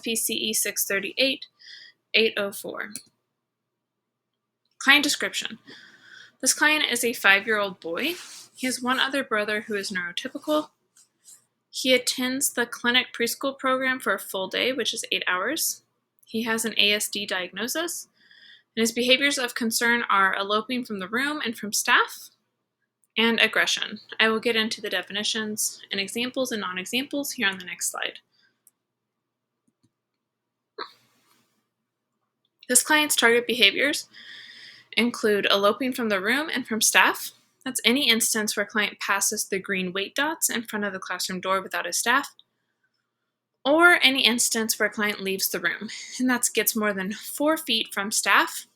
PCE 638 804. Client description. This client is a 5-year-old boy. He has one other brother who is neurotypical. He attends the clinic preschool program for a full day, which is 8 hours. He has an ASD diagnosis, and his behaviors of concern are eloping from the room and from staff, and aggression. I will get into the definitions and examples and non-examples here on the next slide. This client's target behaviors include eloping from the room and from staff. That's any instance where client passes the green wait dots in front of the classroom door without his staff, or any instance where client leaves the room, and that gets more than 4 feet from staff,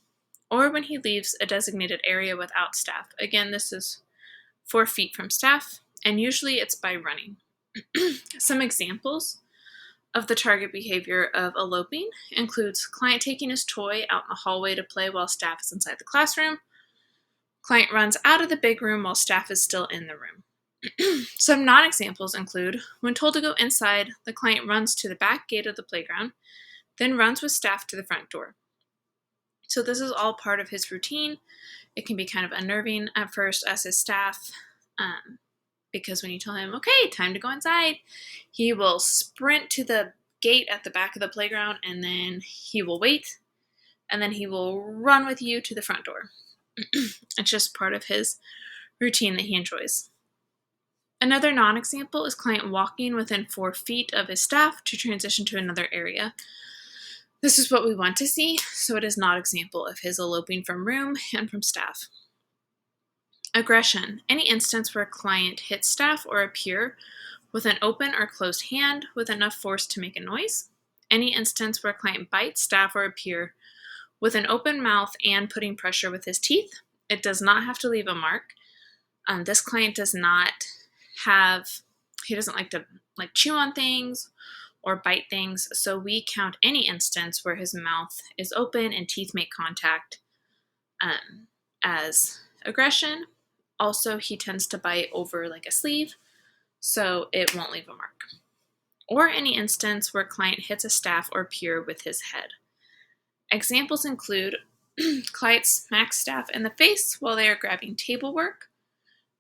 or when he leaves a designated area without staff. Again, this is 4 feet from staff, and usually it's by running. Some examples of the target behavior of eloping includes client taking his toy out in the hallway to play while staff is inside the classroom. Client runs out of the big room while staff is still in the room. Some non-examples include when told to go inside, the client runs to the back gate of the playground, then runs with staff to the front door. So this is all part of his routine. It can be kind of unnerving at first as his staff, because when you tell him, okay, time to go inside, he will sprint to the gate at the back of the playground, and then he will wait, and then he will run with you to the front door. It's just part of his routine that he enjoys. Another non-example is client walking within 4 feet of his staff to transition to another area. This is what we want to see, so it is not an example of his eloping from room and from staff. Aggression. Any instance where a client hits staff or a peer with an open or closed hand with enough force to make a noise. Any instance where a client bites staff or a peer with an open mouth and putting pressure with his teeth. It does not have to leave a mark. This client does not he doesn't like to chew on things or bite things, so we count any instance where his mouth is open and teeth make contact as aggression. Also, he tends to bite over like a sleeve, so it won't leave a mark. Or any instance where client hits a staff or peer with his head. Examples include client smacks staff in the face while they are grabbing table work.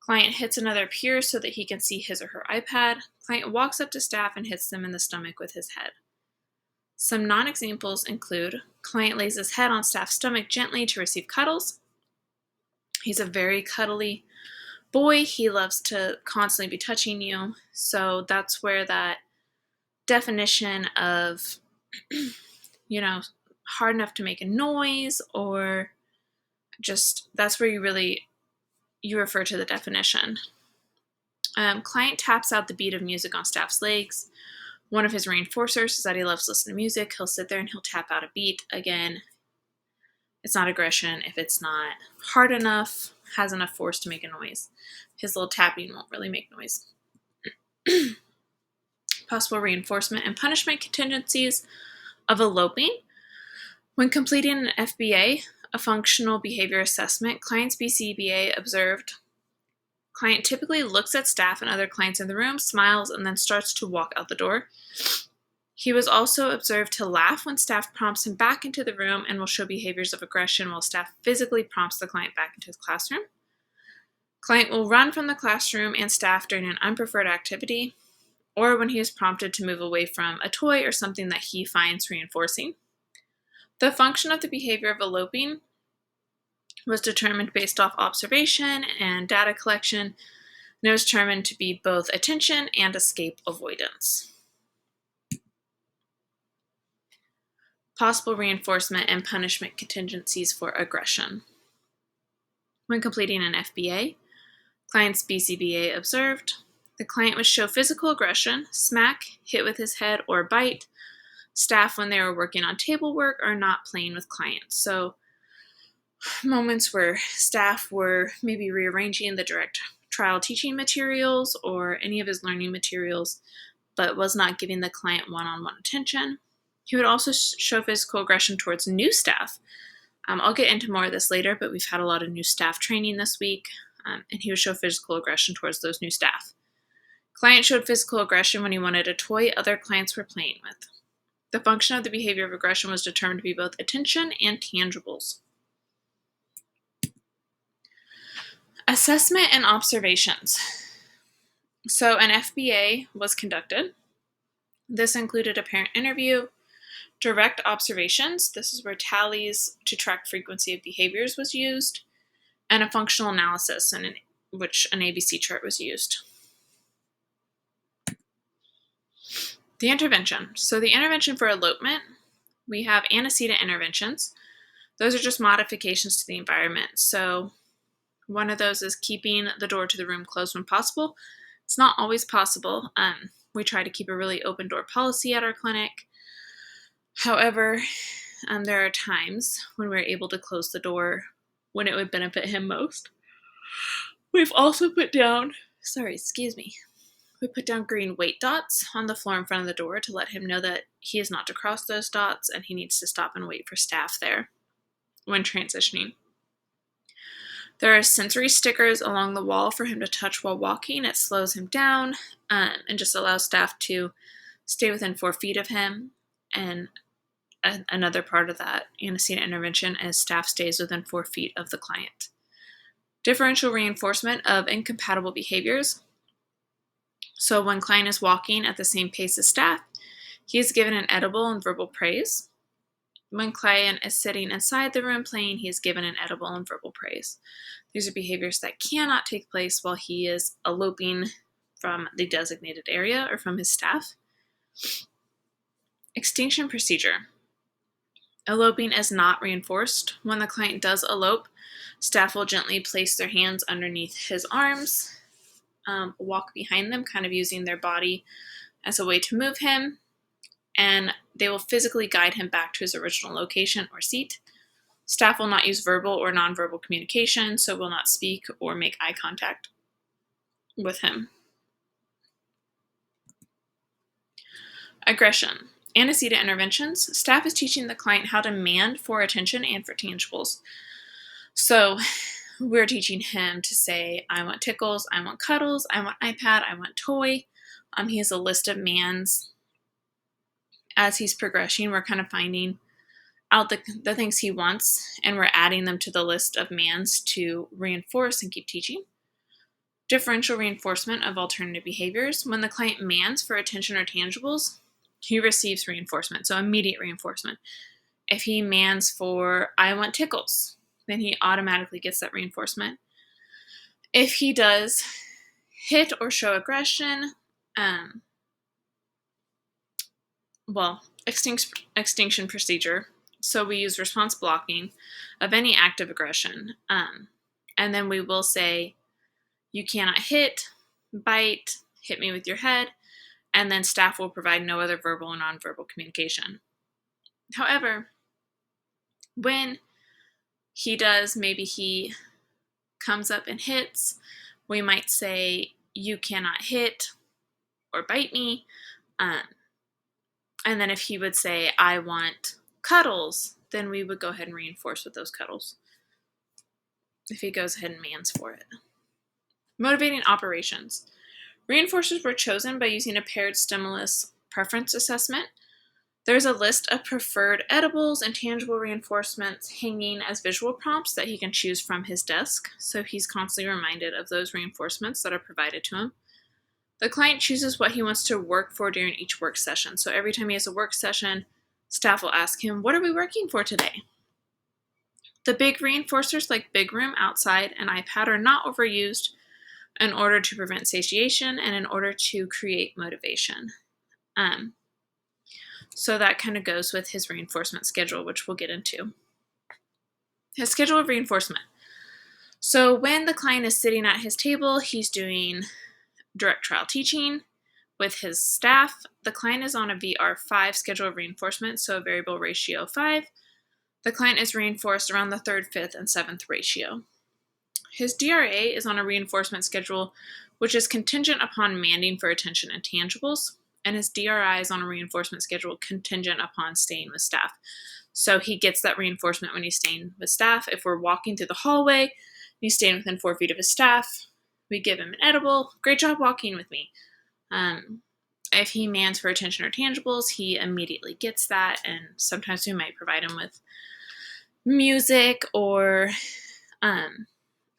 Client hits another peer so that he can see his or her iPad. Client walks up to staff and hits them in the stomach with his head. Some non-examples include client lays his head on staff's stomach gently to receive cuddles. He's a very cuddly boy. He loves to constantly be touching you. So that's where that definition of, hard enough to make a noise, or just that's where you refer to the definition. Client taps out the beat of music on staff's legs. One of his reinforcers is that he loves listening to music. He'll sit there and he'll tap out a beat. Again, it's not aggression if it's not hard enough, has enough force to make a noise. His little tapping won't really make noise. Possible reinforcement and punishment contingencies of eloping. When completing an FBA, a functional behavior assessment, client's BCBA observed client typically looks at staff and other clients in the room, smiles, and then starts to walk out the door. He was also observed to laugh when staff prompts him back into the room and will show behaviors of aggression while staff physically prompts the client back into his classroom. Client will run from the classroom and staff during an unpreferred activity, or when he is prompted to move away from a toy or something that he finds reinforcing. The function of the behavior of eloping was determined based off observation and data collection, and it was determined to be both attention and escape avoidance. Possible reinforcement and punishment contingencies for aggression. When completing an FBA, client's BCBA observed the client would show physical aggression, smack, hit with his head, or bite staff when they were working on table work or not playing with clients. So moments where staff were maybe rearranging the direct trial teaching materials or any of his learning materials, but was not giving the client one-on-one attention. He would also show physical aggression towards new staff. I'll get into more of this later, but we've had a lot of new staff training this week, and he would show physical aggression towards those new staff. Client showed physical aggression when he wanted a toy other clients were playing with. The function of the behavior of aggression was determined to be both attention and tangibles. Assessment and observations. So an FBA was conducted. This included a parent interview, direct observations. This is where tallies to track frequency of behaviors was used, and a functional analysis in which an ABC chart was used. The intervention. So the intervention for elopement, we have antecedent interventions. Those are just modifications to the environment. So one of those is keeping the door to the room closed when possible. It's not always possible. We try to keep a really open door policy at our clinic. However, there are times when we're able to close the door when it would benefit him most. We've also put down, we put down green weight dots on the floor in front of the door to let him know that he is not to cross those dots and he needs to stop and wait for staff there when transitioning. There are sensory stickers along the wall for him to touch while walking. It slows him down and just allows staff to stay within 4 feet of him. And another part of that antecedent intervention is staff stays within 4 feet of the client. Differential reinforcement of incompatible behaviors. So when client is walking at the same pace as staff, he is given an edible and verbal praise. When client is sitting inside the room playing, he is given an edible and verbal praise. These are behaviors that cannot take place while he is eloping from the designated area or from his staff. Extinction procedure. Eloping is not reinforced. When the client does elope, staff will gently place their hands underneath his arms, walk behind them, kind of using their body as a way to move him, and they will physically guide him back to his original location or seat. Staff will not use verbal or nonverbal communication, so will not speak or make eye contact with him. Aggression. Antecedent interventions. Staff is teaching the client how to demand for attention and for tangibles. So we're teaching him to say, I want tickles, I want cuddles, I want iPad, I want toy. He has a list of demands. As he's progressing, we're kind of finding out the things he wants, and we're adding them to the list of demands to reinforce and keep teaching. Differential reinforcement of alternative behaviors. When the client demands for attention or tangibles, he receives reinforcement, so immediate reinforcement. If he demands for, I want tickles, then he automatically gets that reinforcement. If he does hit or show aggression, extinction procedure. So we use response blocking of any act of aggression. And then we will say, you cannot hit, bite, hit me with your head, and then staff will provide no other verbal or nonverbal communication. However, when he does, maybe he comes up and hits, we might say, you cannot hit or bite me. And then if he would say, I want cuddles, then we would go ahead and reinforce with those cuddles if he goes ahead and demands for it. Motivating operations. Reinforcers were chosen by using a paired stimulus preference assessment. There's a list of preferred edibles and tangible reinforcements hanging as visual prompts that he can choose from his desk, so he's constantly reminded of those reinforcements that are provided to him. The client chooses what he wants to work for during each work session. So every time he has a work session, staff will ask him, what are we working for today? The big reinforcers like Big Room, Outside, and iPad are not overused in order to prevent satiation and in order to create motivation. So that kind of goes with his reinforcement schedule, which we'll get into. His schedule of reinforcement. So when the client is sitting at his table, he's doing direct trial teaching with his staff. The client is on a VR5 schedule of reinforcement, so a variable ratio 5. The client is reinforced around the 3rd, 5th, and 7th ratio. His DRA is on a reinforcement schedule which is contingent upon demanding for attention and tangibles, and his DRI is on a reinforcement schedule contingent upon staying with staff. So he gets that reinforcement when he's staying with staff. If we're walking through the hallway, he's staying within 4 feet of his staff, we give him an edible. Great job walking with me. If he demands for attention or tangibles, he immediately gets that, and sometimes we might provide him with music or an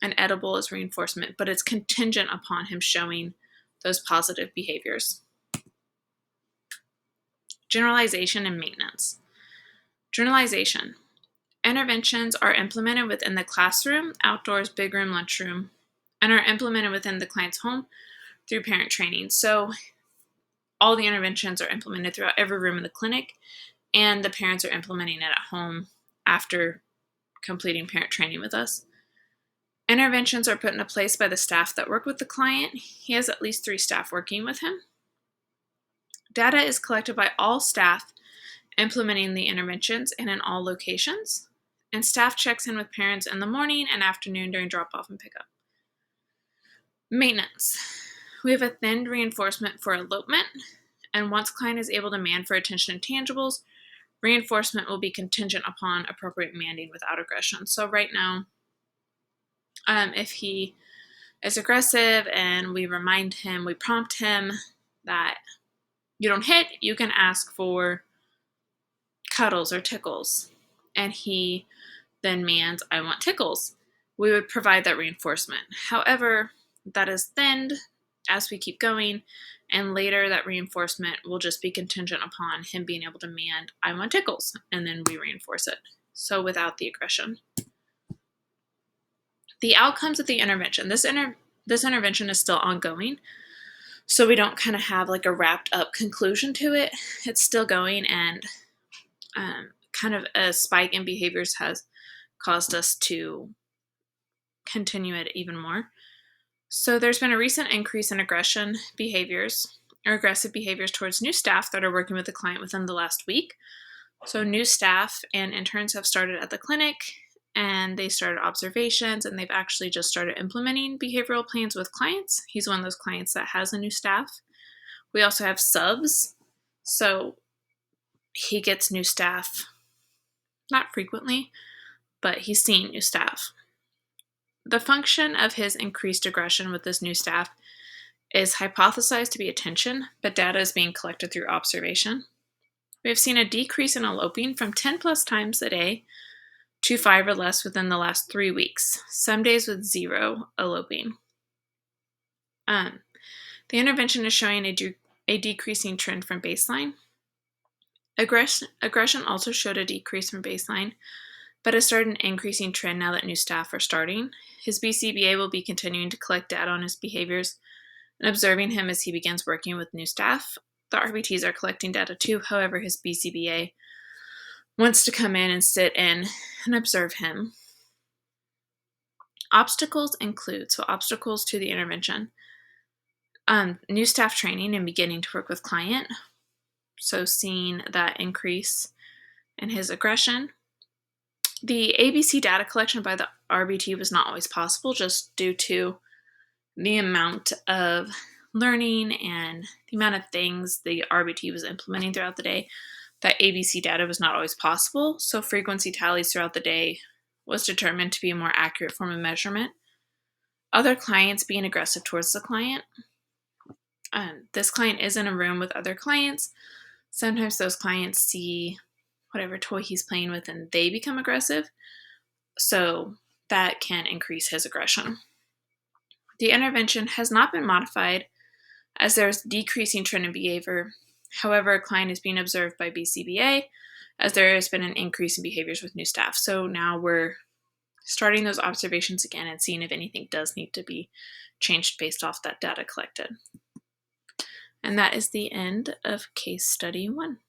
edible as reinforcement, but it's contingent upon him showing those positive behaviors. Generalization and maintenance. Generalization. Interventions are implemented within the classroom, outdoors, big room, lunchroom, and are implemented within the client's home through parent training. So all the interventions are implemented throughout every room in the clinic, and the parents are implementing it at home after completing parent training with us. Interventions are put into place by the staff that work with the client. He has at least 3 staff working with him. Data is collected by all staff implementing the interventions and in all locations, and staff checks in with parents in the morning and afternoon during drop-off and pickup. Maintenance. We have a thinned reinforcement for elopement, and once client is able to demand for attention and tangibles, reinforcement will be contingent upon appropriate manding without aggression. So right now, if he is aggressive and we remind him, we prompt him that you don't hit, you can ask for cuddles or tickles. And he then demands, I want tickles. We would provide that reinforcement. However, that is thinned as we keep going, and later that reinforcement will just be contingent upon him being able to demand, I want tickles, and then we reinforce it. So without the aggression. The outcomes of the intervention. This intervention is still ongoing, so we don't kind of have like a wrapped up conclusion to it. It's still going, and kind of a spike in behaviors has caused us to continue it even more. So there's been a recent increase in aggressive behaviors towards new staff that are working with the client within the last week. So new staff and interns have started at the clinic, and they started observations, and they've actually just started implementing behavioral plans with clients. He's one of those clients that has a new staff. We also have subs, so he gets new staff, not frequently, but he's seeing new staff. The function of his increased aggression with this new staff is hypothesized to be attention, but data is being collected through observation. We have seen a decrease in eloping from 10 plus times a day to 5 or less within the last 3 weeks, some days with 0 eloping. The intervention is showing a decreasing trend from baseline. Aggression also showed a decrease from baseline, but has started an increasing trend now that new staff are starting. His BCBA will be continuing to collect data on his behaviors and observing him as he begins working with new staff. The RBTs are collecting data too, however, his BCBA wants to come in and sit in and observe him. Obstacles include, obstacles to the intervention, new staff training and beginning to work with client, so seeing that increase in his aggression. The ABC data collection by the RBT was not always possible just due to the amount of learning and the amount of things the RBT was implementing throughout the day. That ABC data was not always possible, so frequency tallies throughout the day was determined to be a more accurate form of measurement. Other clients being aggressive towards the client. This client is in a room with other clients. Sometimes those clients see whatever toy he's playing with and they become aggressive, so that can increase his aggression. The intervention has not been modified as there's decreasing trend in behavior. However, a client is being observed by BCBA as there has been an increase in behaviors with new staff. So now we're starting those observations again and seeing if anything does need to be changed based off that data collected. And that is the end of case study 1.